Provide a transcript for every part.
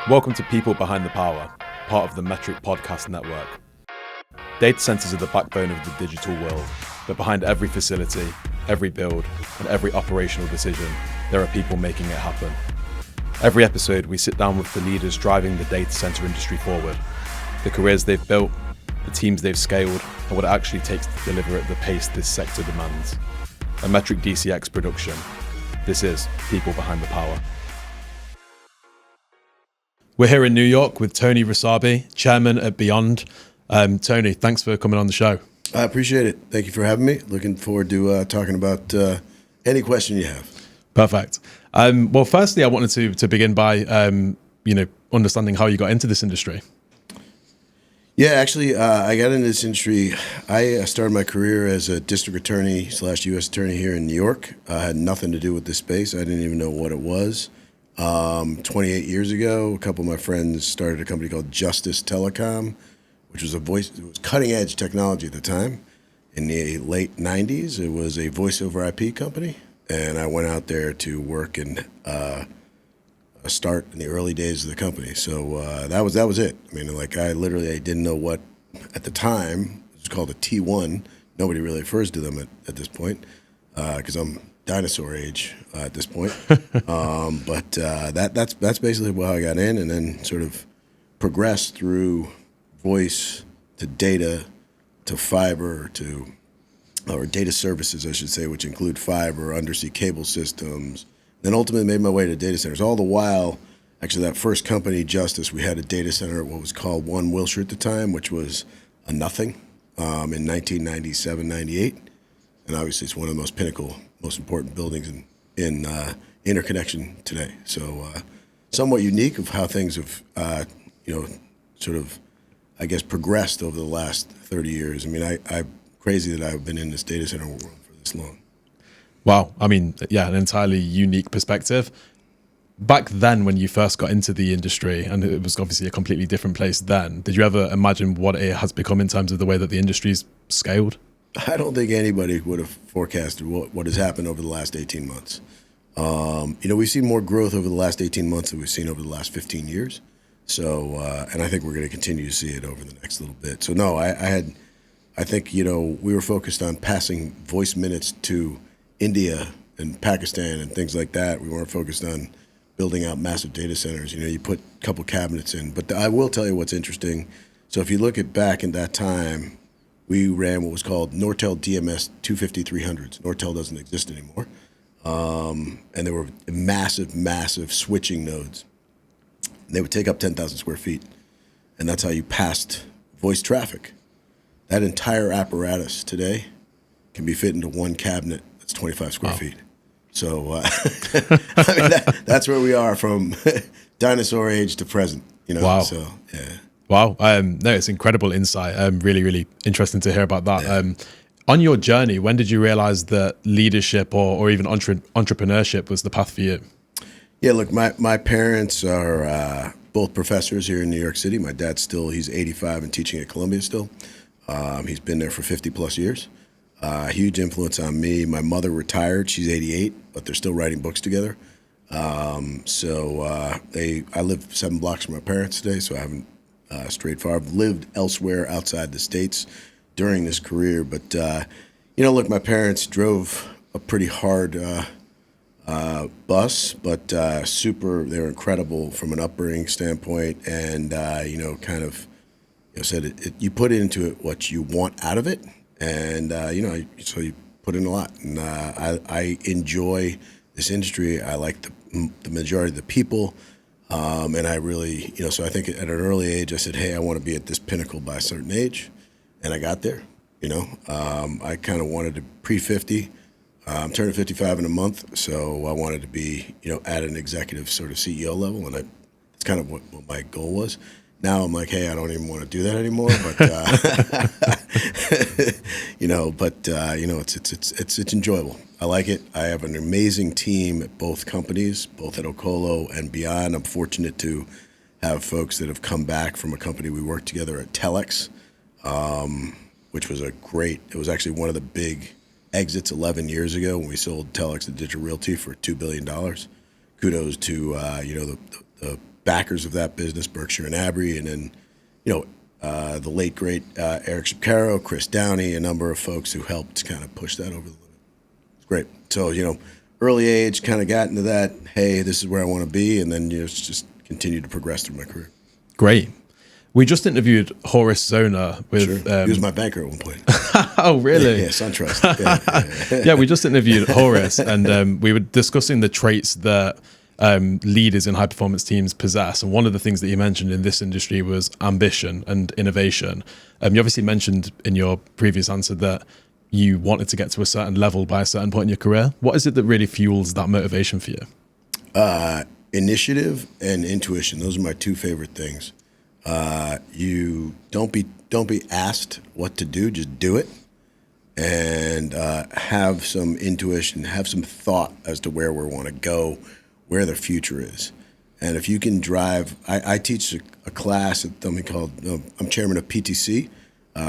Welcome to People Behind the Power, part of the Metric Podcast Network. Data centers are the backbone of the digital world, but behind every facility, every build, and every operational decision, there are people making it happen. Every episode, we sit down with the leaders driving the data center industry forward, the careers they've built, the teams they've scaled, and what it actually takes to deliver at the pace this sector demands. A Metric DCX production. This is People Behind the Power. We're here in New York with Tony Rossabi, chairman at Beyond. Tony, thanks for coming on the show. I appreciate it. Thank you for having me. Looking forward to talking about any question you have. Perfect. Well, firstly, I wanted to begin by, understanding how you got into this industry. Yeah, actually, I got into this industry. I started my career as a district attorney / U.S. attorney here in New York. I had nothing to do with this space. I didn't even know what it was. 28 years ago, a couple of my friends started a company called Justice Telecom, which was it was cutting edge technology at the time. In the late 90s, it was a voice over IP company. And I went out there to work and start in the early days of the company. So that was it. I mean, I didn't know what, at the time, it was called a T1. Nobody really refers to them at this point, because I'm dinosaur age at this point. But that's basically how I got in, and then sort of progressed through voice to data to fiber to, or data services, I should say, which include fiber, undersea cable systems, then ultimately made my way to data centers. All the while, actually, that first company, Justice, we had a data center at what was called One Wilshire at the time, which was a nothing in 1997, 98. And obviously, it's one of the most pinnacle, most important buildings in interconnection today. So somewhat unique of how things have, progressed over the last 30 years. I mean, I'm crazy that I've been in this data center world for this long. Wow. I mean, yeah, an entirely unique perspective. Back then, when you first got into the industry, and it was obviously a completely different place then, did you ever imagine what it has become in terms of the way that the industry's scaled? I don't think anybody would have forecasted what has happened over the last 18 months. We've seen more growth over the last 18 months than we've seen over the last 15 years. So, and I think we're going to continue to see it over the next little bit. So, no, I think we were focused on passing voice minutes to India and Pakistan and things like that. We weren't focused on building out massive data centers. You put a couple cabinets in. But I will tell you what's interesting. So if you look at back in that time, we ran what was called Nortel DMS 250-300s. Nortel doesn't exist anymore. And there were massive switching nodes. They would take up 10,000 square feet. And that's how you passed voice traffic. That entire apparatus today can be fit into one cabinet that's 25 square feet. So that's where we are from dinosaur age to present. Wow. So, yeah. Wow. No, it's incredible insight. Really, really interesting to hear about that. Yeah. On your journey, when did you realize that leadership or even entrepreneurship was the path for you? Yeah, look, my parents are both professors here in New York City. My dad's he's 85 and teaching at Columbia still. He's been there for 50 plus years. Huge influence on me. My mother retired. She's 88, but they're still writing books together. I live 7 blocks from my parents today, so I haven't strayed far. I've lived elsewhere outside the States during this career, but look, my parents drove a pretty hard bus, but they're incredible from an upbringing standpoint, and said you put into it what you want out of it, and so you put in a lot. And I enjoy this industry. I like the majority of the people. And I really, so I think at an early age, I said, hey, I want to be at this pinnacle by a certain age. And I got there, I kind of wanted to pre-50. I'm turning 55 in a month. So I wanted to be, at an executive sort of CEO level. And that's kind of what my goal was. Now I'm like, hey, I don't even want to do that anymore. But, it's enjoyable. I like it. I have an amazing team at both companies, both at Okolo and Beyond. I'm fortunate to have folks that have come back from a company we worked together at Telex, which was it was actually one of the big exits 11 years ago when we sold Telex to Digital Realty for $2 billion. Kudos to, the backers of that business, Berkshire and Abbey, and then, the late, great Eric Shapiro, Chris Downey, a number of folks who helped kind of push that over the limit. It's great. So, early age, kind of got into that, hey, this is where I want to be, and then just continued to progress through my career. Great. We just interviewed Horace Zona with... Sure. He was my banker at one point. Oh, really? Yeah, SunTrust. Yeah. Yeah, we just interviewed Horace, and we were discussing the traits that leaders in high-performance teams possess. And one of the things that you mentioned in this industry was ambition and innovation. You obviously mentioned in your previous answer that you wanted to get to a certain level by a certain point in your career. What is it that really fuels that motivation for you? Initiative and intuition. Those are my two favorite things. You don't be asked what to do, just do it, and have some intuition, have some thought as to where we want to go, where the future is. And if you can drive, I teach a class at something called, I'm chairman of PTC,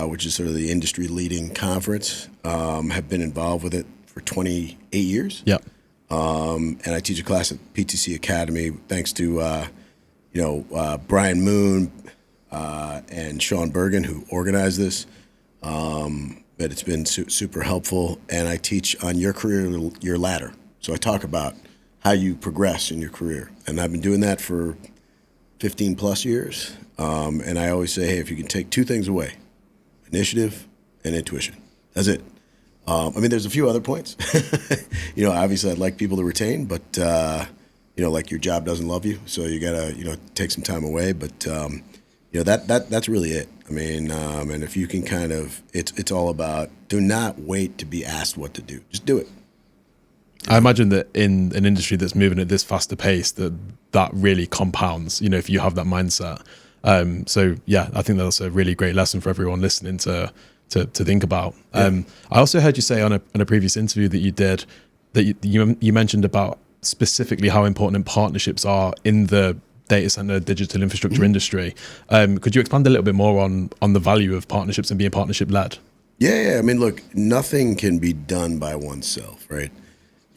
which is sort of the industry leading conference. Have been involved with it for 28 years. Yeah. And I teach a class at PTC Academy, thanks to Brian Moon and Sean Bergen, who organized this. But it's been super helpful. And I teach on your career, your ladder. So I talk about how you progress in your career. And I've been doing that for 15 plus years. And I always say, hey, if you can take two things away, initiative and intuition, that's it. There's a few other points. Obviously I'd like people to retain, but, like your job doesn't love you. So you gotta, take some time away. But, that's really it. And if you can it's all about, do not wait to be asked what to do. Just do it. I imagine that in an industry that's moving at this faster pace, that really compounds, if you have that mindset. I think that's a really great lesson for everyone listening to think about. Yeah. I also heard you say on a previous interview that you did that you mentioned about specifically how important partnerships are in the data center digital infrastructure industry. Could you expand a little bit more on the value of partnerships and being partnership led? Yeah. Look, nothing can be done by oneself, right?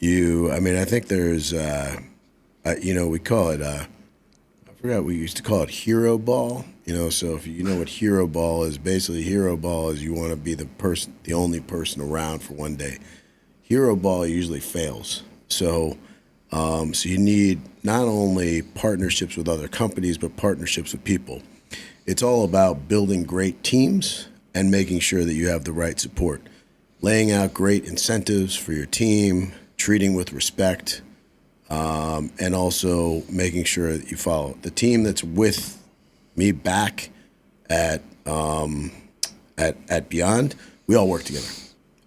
I think there's, we call it, I forgot, we used to call it hero ball. So if you know what hero ball is, basically hero ball is you want to be the only person around for one day. Hero ball usually fails. So you need not only partnerships with other companies, but partnerships with people. It's all about building great teams and making sure that you have the right support, laying out great incentives for your team, treating with respect, and also making sure that you follow. The team that's with me back at Beyond, we all work together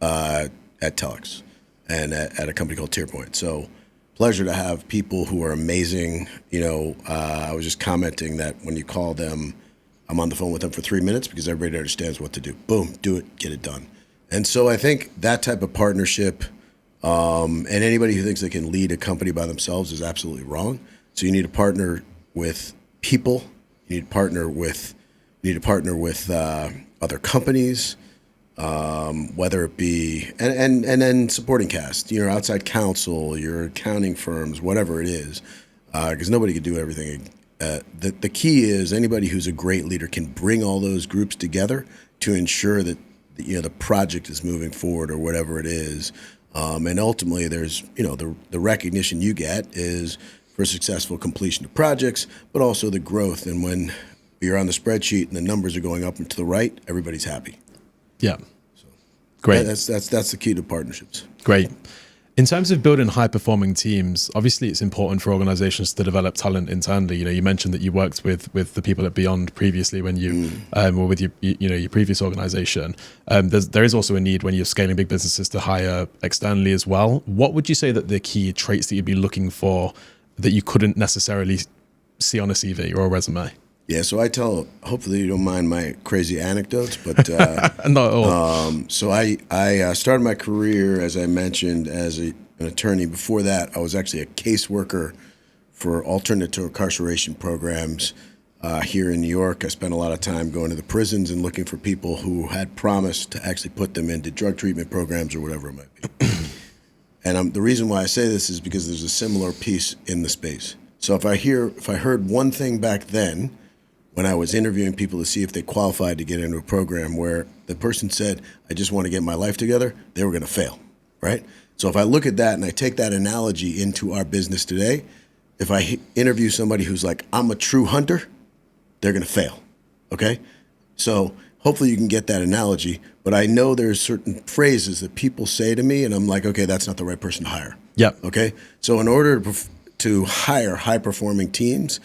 at Telex and at a company called TierPoint. So pleasure to have people who are amazing. I was just commenting that when you call them, I'm on the phone with them for 3 minutes because everybody understands what to do. Boom, do it, get it done. And so I think that type of partnership, and anybody who thinks they can lead a company by themselves is absolutely wrong. So you need to partner with people. You need to partner with other companies, whether it be and then supporting cast, outside counsel, your accounting firms, whatever it is, because nobody can do everything. The key is anybody who's a great leader can bring all those groups together to ensure that the project is moving forward or whatever it is. And ultimately, there's, the recognition you get is for successful completion of projects, but also the growth. And when you're on the spreadsheet and the numbers are going up and to the right, everybody's happy. Yeah. So great. That's the key to partnerships. Great. In terms of building high-performing teams, obviously it's important for organizations to develop talent internally. You mentioned that you worked with the people at Beyond previously when you were with your previous organization. There is also a need when you're scaling big businesses to hire externally as well. What would you say that the key traits that you'd be looking for that you couldn't necessarily see on a CV or a resume? Yeah, so I tell, hopefully you don't mind my crazy anecdotes, but not at all. So I started my career, as I mentioned, as an attorney. Before that, I was actually a caseworker for alternative incarceration programs here in New York. I spent a lot of time going to the prisons and looking for people who had promised to actually put them into drug treatment programs or whatever it might be. And the reason why I say this is because there's a similar piece in the space. So if I heard one thing back then when I was interviewing people to see if they qualified to get into a program where the person said, I just want to get my life together, they were going to fail, right? So if I look at that and I take that analogy into our business today, if I interview somebody who's like, I'm a true hunter, they're going to fail, okay? So hopefully you can get that analogy, but I know there's certain phrases that people say to me and I'm like, okay, that's not the right person to hire. Yep. Okay? So in order to hire high-performing teams,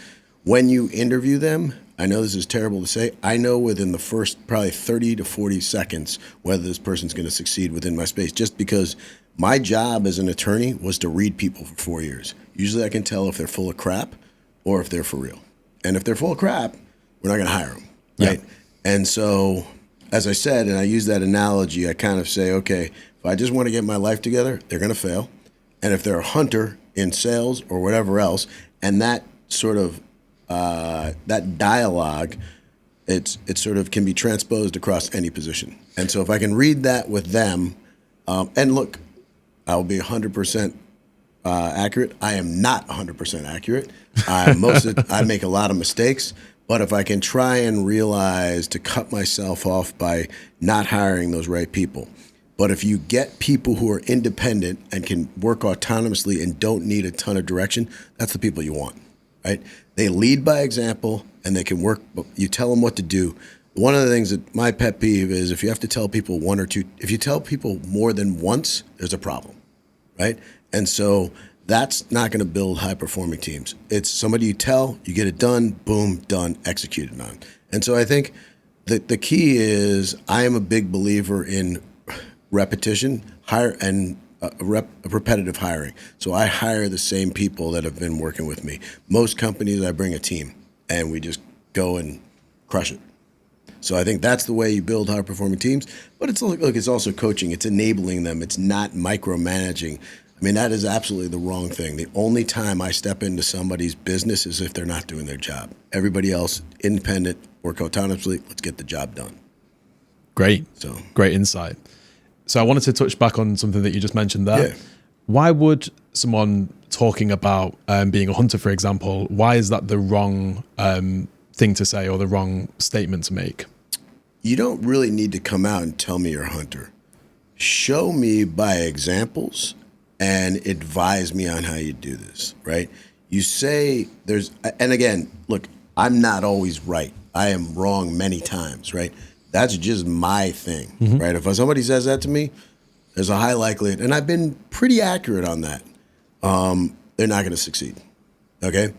when you interview them, I know this is terrible to say, I know within the first probably 30 to 40 seconds whether this person's going to succeed within my space, just because my job as an attorney was to read people for 4 years. Usually I can tell if they're full of crap or if they're for real. And if they're full of crap, we're not going to hire them, right? Yeah. And so, as I said, and I use that analogy, I kind of say, okay, if I just want to get my life together, they're going to fail. And if they're a hunter in sales or whatever else, and that sort of that dialogue, it sort of can be transposed across any position. And so if I can read that with them, and look, I'll be 100% accurate. I am not 100% accurate. I make a lot of mistakes. But if I can try and realize to cut myself off by not hiring those right people. But if you get people who are independent and can work autonomously and don't need a ton of direction, that's the people you want, right? They lead by example and they can work. You tell them what to do. One of the things that my pet peeve is if you have to tell people one or two, if you tell people more than once, there's a problem, right? And so that's not going to build high-performing teams. It's somebody you tell, you get it done, boom, done, executed on. And so I think the key is I am a big believer in repetition, repetitive hiring. So I hire the same people that have been working with me. Most companies, I bring a team, and we just go and crush it. So I think that's the way you build high-performing teams. But it's also coaching. It's enabling them. It's not micromanaging. I mean, that is absolutely the wrong thing. The only time I step into somebody's business is if they're not doing their job. Everybody else, independent, work autonomously, let's get the job done. Great. So great insight. So I wanted to touch back on something that you just mentioned there. Yeah. Why would someone talking about being a hunter, for example, why is that the wrong thing to say or the wrong statement to make? You don't really need to come out and tell me you're a hunter. Show me by examples and advise me on how you do this, right? You say and again, look, I'm not always right. I am wrong many times, right? That's just my thing, right? If somebody says that to me, there's a high likelihood, and I've been pretty accurate on that, they're not going to succeed, okay?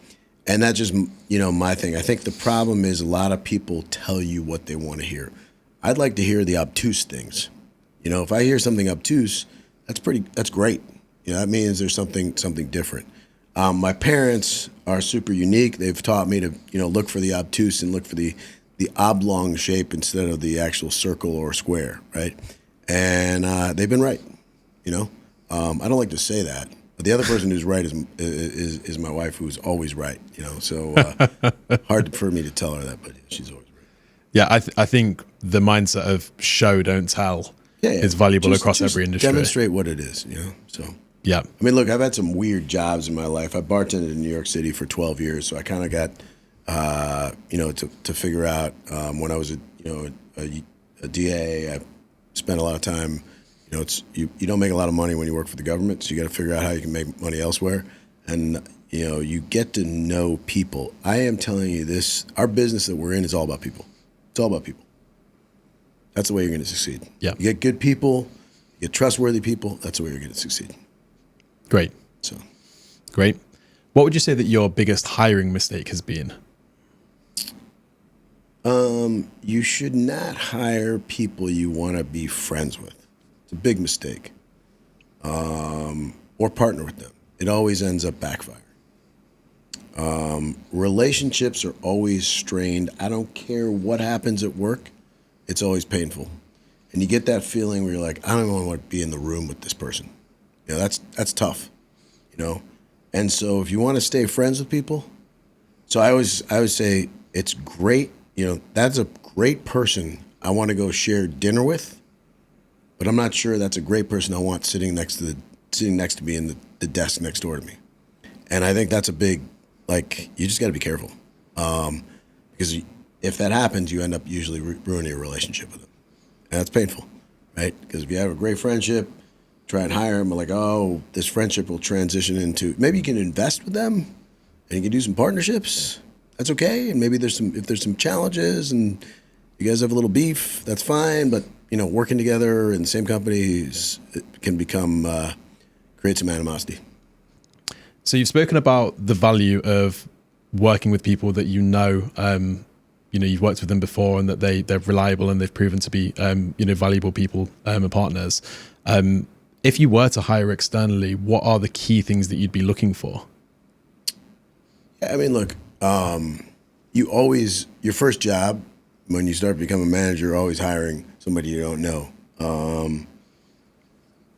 And that's just, my thing. I think the problem is a lot of people tell you what they want to hear. I'd like to hear the obtuse things. If I hear something obtuse, that's great. That means there's something different. My parents are super unique. They've taught me to, look for the obtuse and look for the oblong shape instead of the actual circle or square, right? And they've been right, I don't like to say that, but the other person who's right is my wife, who's always right, So hard for me to tell her that, but she's always right. Yeah, I think the mindset of show don't tell is valuable across every industry. Demonstrate what it is, So. Yeah. I mean, look, I've had some weird jobs in my life. I bartended in New York City for 12 years, so I kind of got, to figure out when I was a DA, I spent a lot of time, you don't make a lot of money when you work for the government, so you got to figure out how you can make money elsewhere. And, you get to know people. I am telling you this, our business that we're in is all about people. It's all about people. That's the way you're going to succeed. Yeah. You get good people, you get trustworthy people, that's the way you're going to succeed. Great. So, great. What would you say that your biggest hiring mistake has been? You should not hire people you want to be friends with. It's a big mistake. Or partner with them. It always ends up backfiring. Relationships are always strained. I don't care what happens at work. It's always painful. And you get that feeling where you're like, I don't even want to be in the room with this person. That's tough, And so if you want to stay friends with people, so I always say it's great, that's a great person I want to go share dinner with, but I'm not sure that's a great person I want sitting next to me in the desk next door to me. And I think that's a big like you just got to be careful, because if that happens, you end up usually ruining a relationship with them, and that's painful, right? Because if you have a great friendship, try and hire them, like, oh, this friendship will transition into, maybe you can invest with them, and you can do some partnerships. That's okay, and maybe if there's some challenges, and you guys have a little beef, that's fine. But working together in the same companies, it can create some animosity. So you've spoken about the value of working with people that you've worked with them before, and that they're reliable and they've proven to be valuable people and partners. If you were to hire externally, what are the key things that you'd be looking for? I mean, look, your first job when you start to become a manager, you're always hiring somebody you don't know.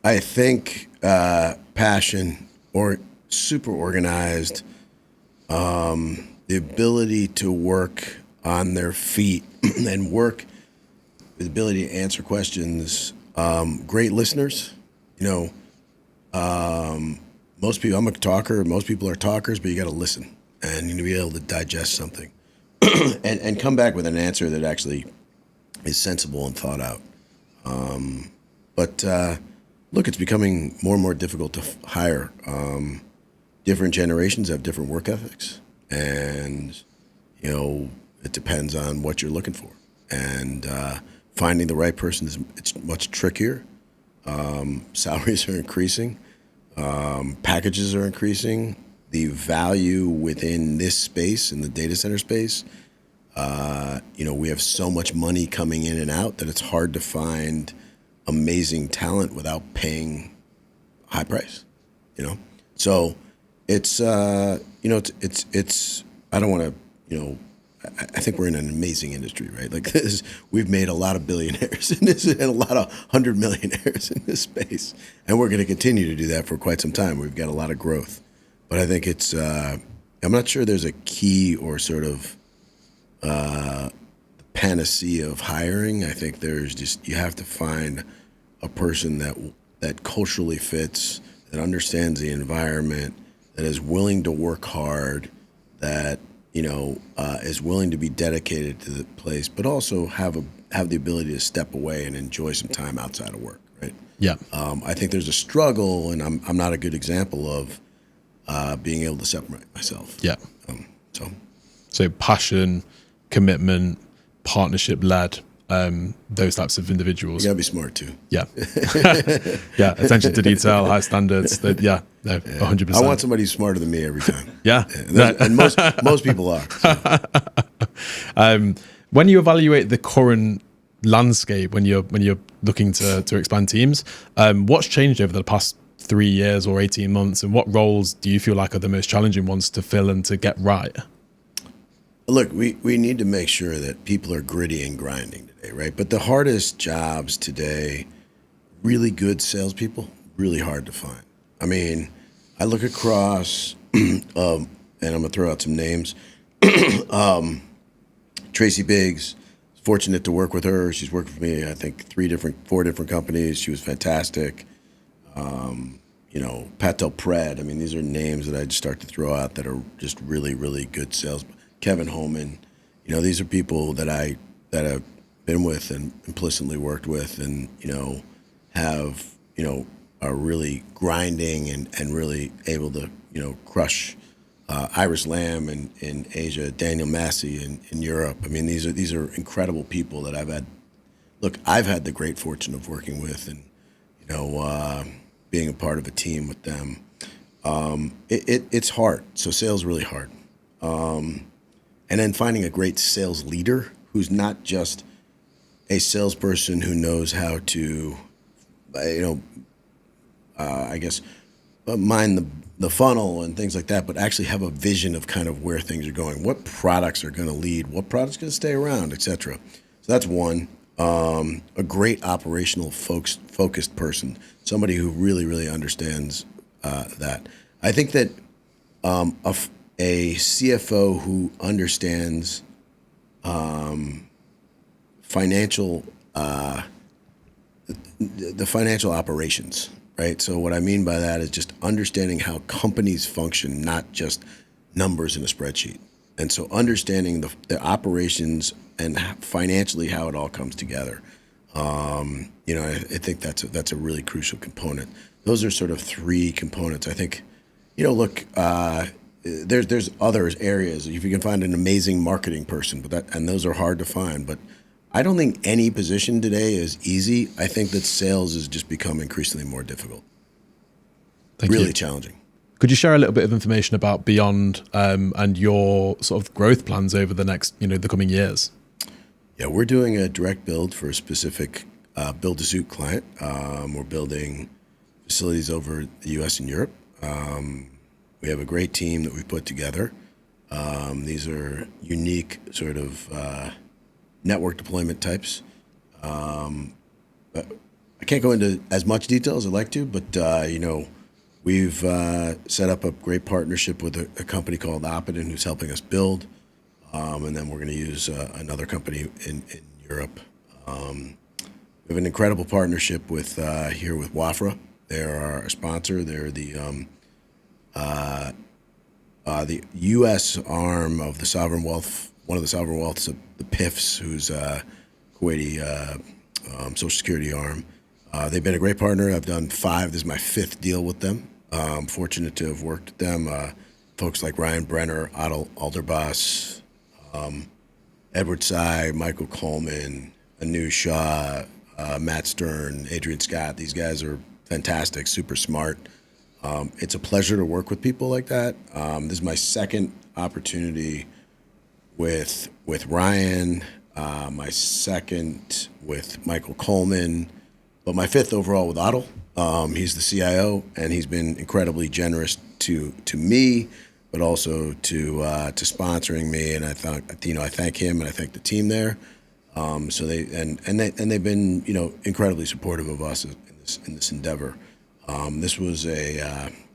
I think passion, or super organized, the ability to work on their feet and work with the ability to answer questions, great listeners. Most people, I'm a talker, most people are talkers, but you got to listen and you need to be able to digest something and come back with an answer that actually is sensible and thought out. But look, it's becoming more and more difficult to hire. Different generations have different work ethics, and it depends on what you're looking for. And finding the right person it's much trickier. Salaries are increasing, packages are increasing. The value within this space, in the data center space, we have so much money coming in and out that it's hard to find amazing talent without paying high price. So it's it's I don't want to I think we're in an amazing industry, right? Like we've made a lot of billionaires in this, and a lot of 100 millionaires in this space, and we're going to continue to do that for quite some time. We've got a lot of growth, but I think it's I'm not sure there's a key or sort of panacea of hiring. I think you have to find a person that culturally fits, that understands the environment, that is willing to work hard, that is willing to be dedicated to the place, but also have the ability to step away and enjoy some time outside of work, right? Yeah. I think there's a struggle, and I'm not a good example of being able to separate myself. Yeah. So passion, commitment, partnership-led, those types of individuals. You gotta be smart too. Yeah. Yeah. Attention to detail, high standards. 100%. I want somebody who's smarter than me every time. Yeah. And most people are. So. When you evaluate the current landscape, when you're looking to expand teams, what's changed over the past 3 years or 18 months, and what roles do you feel like are the most challenging ones to fill and to get right? Look, we need to make sure that people are gritty and grinding today, right? But the hardest jobs today, really good salespeople, really hard to find. I mean, I look across, and I'm gonna throw out some names. Tracy Biggs, fortunate to work with her. She's worked for me, I think, 4 different companies. She was fantastic. Patel Pred. I mean, these are names that I'd start to throw out that are just really, really good sales. Kevin Holman, these are people that I've been with and implicitly worked with, and are really grinding and really able to crush. Iris Lamb in Asia, Daniel Massey in Europe. I mean, these are incredible people that I've had the great fortune of working with, and being a part of a team with them. It's hard. So sales is really hard. And then finding a great sales leader who's not just a salesperson who knows how to, mind the funnel and things like that, but actually have a vision of kind of where things are going, what products are going to lead, what products are going to stay around, et cetera. So that's one. A great operational focused person, somebody who really, really understands that. I think that a CFO who understands the financial operations, right? So what I mean by that is just understanding how companies function, not just numbers in a spreadsheet. And so understanding the operations and financially how it all comes together, I think that's a really crucial component. Those are sort of three components. I think, look, there's other areas. If you can find an amazing marketing person, and those are hard to find, but I don't think any position today is easy. I think that sales has just become increasingly more difficult. Really challenging. Could you share a little bit of information about Beyond and your sort of growth plans over the next, the coming years? Yeah, we're doing a direct build for a specific build-to-suit client. We're building facilities over the U.S. and Europe. We have a great team that we put together. These are unique sort of network deployment types. But I can't go into as much detail as I'd like to, but we've set up a great partnership with a company called Opidin who's helping us build. And then we're going to use another company in Europe. We have an incredible partnership here with Wafra. They're our sponsor. They're the U.S. arm of the sovereign wealth, one of the sovereign wealths of the PIFs, who's Kuwaiti Social Security arm. They've been a great partner. I've done 5. This is my 5th deal with them. I'm fortunate to have worked with them. Folks like Ryan Brenner, Otto Alderbas, Edward Tsai, Michael Coleman, Anu Shah, Matt Stern, Adrian Scott. These guys are fantastic, super smart. It's a pleasure to work with people like that. This is my 2nd opportunity with Ryan, my 2nd with Michael Coleman, but my 5th overall with Otto. He's the CIO, and he's been incredibly generous to me, but also to sponsoring me. And I thank him and I thank the team there. So they've been incredibly supportive of us in this endeavor. This was we've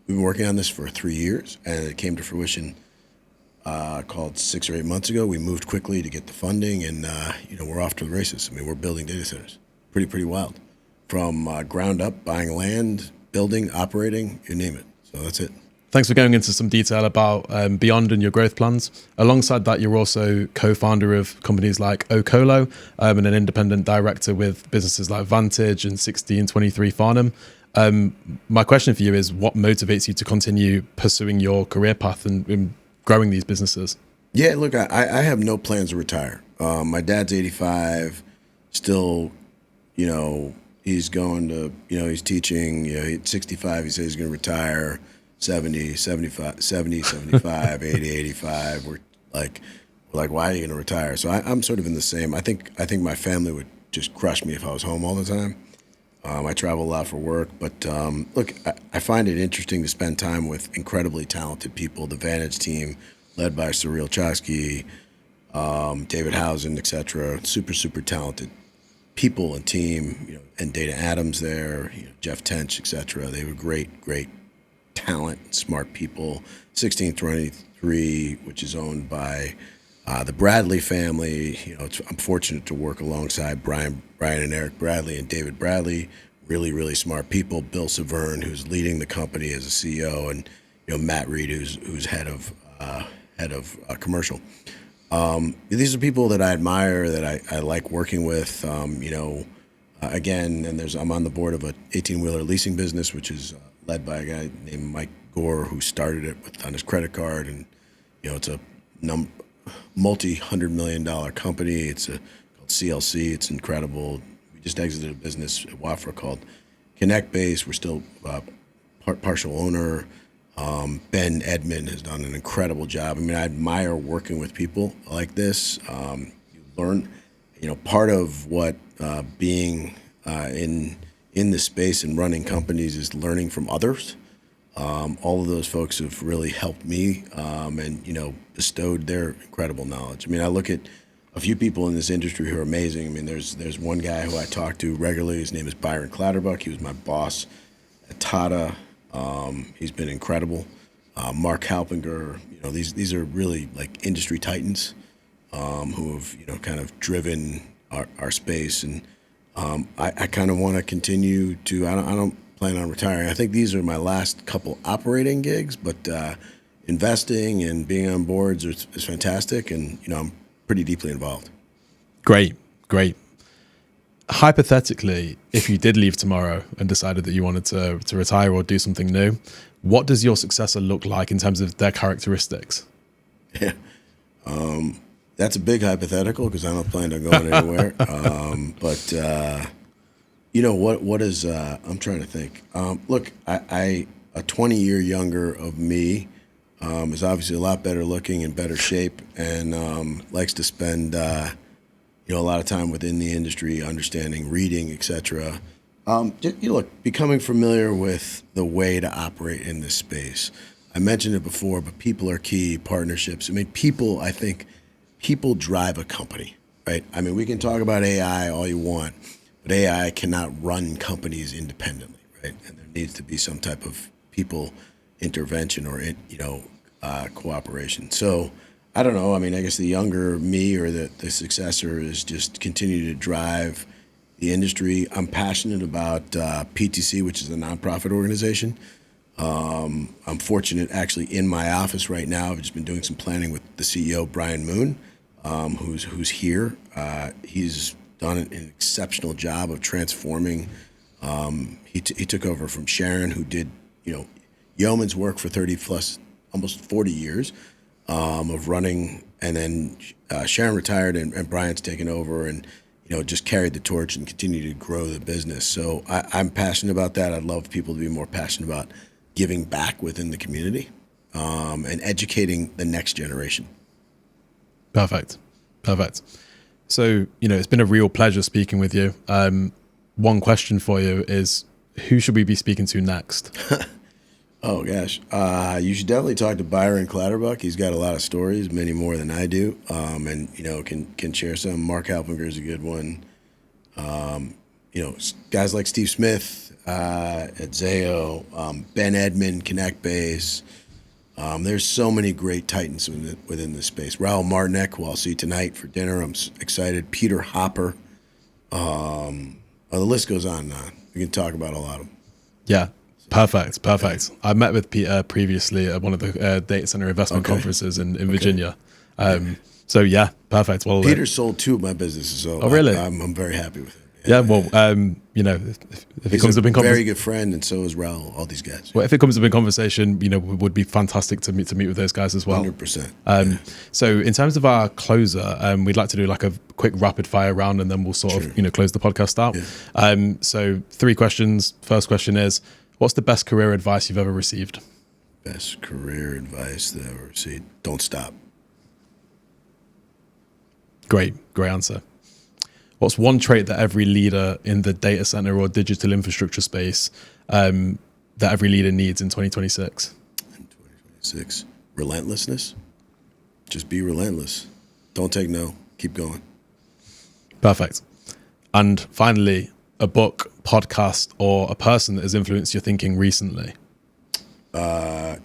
been working on this for 3 years, and it came to fruition called 6 or 8 months ago. We moved quickly to get the funding, and we're off to the races. I mean, we're building data centers. Pretty wild. From ground up, buying land, building, operating, you name it. So that's it. Thanks for going into some detail about Beyond and your growth plans. Alongside that, you're also co-founder of companies like Ocolo and an independent director with businesses like Vantage and 1623 Farnham. My question for you is, what motivates you to continue pursuing your career path and growing these businesses? Yeah, look, I have no plans to retire. My dad's 85, still, he's going to, he's teaching, he's 65, he says he's going to retire, 70, 75, 80, 85. We're like, why are you going to retire? So I'm sort of in the same, I think my family would just crush me if I was home all the time. I travel a lot for work, but look, I find it interesting to spend time with incredibly talented people. The Vantage team, led by Cyril Chosky, David Housen, et cetera, super talented people and team, and Data Adams there, Jeff Tench, et cetera. They were great talent, smart people. 1623, which is owned by the Bradley family. I'm fortunate to work alongside Brian and Eric Bradley and David Bradley, really smart people. Bill Severn, who's leading the company as a CEO, and Matt Reed, who's head of commercial. These are people that I admire, that I like working with. Again, and I'm on the board of a 18-wheeler leasing business, which is led by a guy named Mike Gore, who started it on his credit card, and it's a multi-$100 million company. It's called CLC. It's incredible. We just exited a business at Wafra called Connect Base. We're still partial owner. Ben Edmond has done an incredible job. I mean, I admire working with people like this. You learn, part of what being in this space and running companies is learning from others. All of those folks have really helped me and bestowed their incredible knowledge. I mean, I look at a few people in this industry who are amazing. I mean, there's one guy who I talk to regularly. His name is Byron Clatterbuck. He was my boss at Tata. He's been incredible. Mark Halpinger. These are really like industry titans who have kind of driven our space, and I kind of want to continue to. I don't plan on retiring. I think these are my last couple operating gigs, but investing and being on boards is fantastic. And, I'm pretty deeply involved. Great. Hypothetically, if you did leave tomorrow and decided that you wanted to retire or do something new, what does your successor look like in terms of their characteristics? Yeah. That's a big hypothetical because I don't plan on going anywhere. What is, I'm trying to think. Look, a 20-year younger of me is obviously a lot better looking, in better shape, and likes to spend, a lot of time within the industry, understanding, reading, etc. Becoming familiar with the way to operate in this space. I mentioned it before, but people are key, partnerships. I think people drive a company, right? We can talk about AI all you want, but AI cannot run companies independently, right? And there needs to be some type of people intervention or, cooperation. So I don't know. I guess the younger me or the successor is just continue to drive the industry. I'm passionate about PTC, which is a nonprofit organization. I'm fortunate, actually, in my office right now. I've just been doing some planning with the CEO, Brian Moon, who's here. He's done an exceptional job of transforming. He took over from Sharon, who did, yeoman's work for 30 plus, almost 40 years of running. And then Sharon retired, and Brian's taken over and, just carried the torch and continued to grow the business. So I'm passionate about that. I'd love people to be more passionate about giving back within the community and educating the next generation. Perfect. So, it's been a real pleasure speaking with you. One question for you is, who should we be speaking to next? Oh, gosh. You should definitely talk to Byron Clatterbuck. He's got a lot of stories, many more than I do, and, can share some. Mark Halpinger is a good one. Guys like Steve Smith at Zayo, Ben Edmond, Connect Base. There's so many great titans within this space. Raul Martinek, who I'll see tonight for dinner. I'm excited. Peter Hopper. The list goes on and on. We can talk about a lot of them. Yeah. Perfect. I met with Peter previously at one of the data center investment conferences in Virginia. So yeah, perfect. Well, Peter sold 2 of my businesses, so really? I'm very happy with it. Yeah, well, if it comes to a very good friend, and so is Raul. All these guys. Well, if it comes to a big conversation, it would be fantastic to meet with those guys as well. 100%. So in terms of our closer, we'd like to do like a quick rapid fire round, and then we'll sort of close the podcast out. Yeah. So 3 questions. First question is, what's the best career advice you've ever received? Best career advice that I've ever received: don't stop. Great answer. What's one trait that every leader in the data center or digital infrastructure space that every leader needs in 2026? In 2026, relentlessness. Just be relentless. Don't take no. Keep going. Perfect. And finally, a book, podcast, or a person that has influenced your thinking recently? I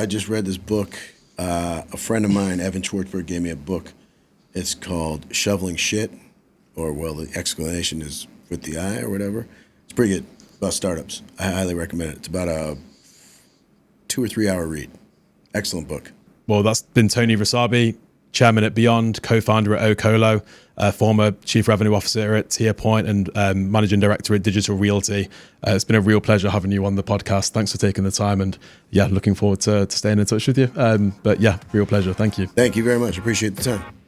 just read this book. A friend of mine, Evan Schwartzberg, gave me a book. It's called Shoveling Shit. Or, well, the explanation is with the I or whatever. It's pretty good. About startups. I highly recommend it. It's about a 2 or 3 hour read. Excellent book. Well, that's been Tony Rossabi, chairman at Beyond, co-founder at Ocolo, former chief revenue officer at Tier Point, and managing director at Digital Realty. It's been a real pleasure having you on the podcast. Thanks for taking the time, and looking forward to staying in touch with you. Real pleasure. Thank you. Thank you very much. Appreciate the time.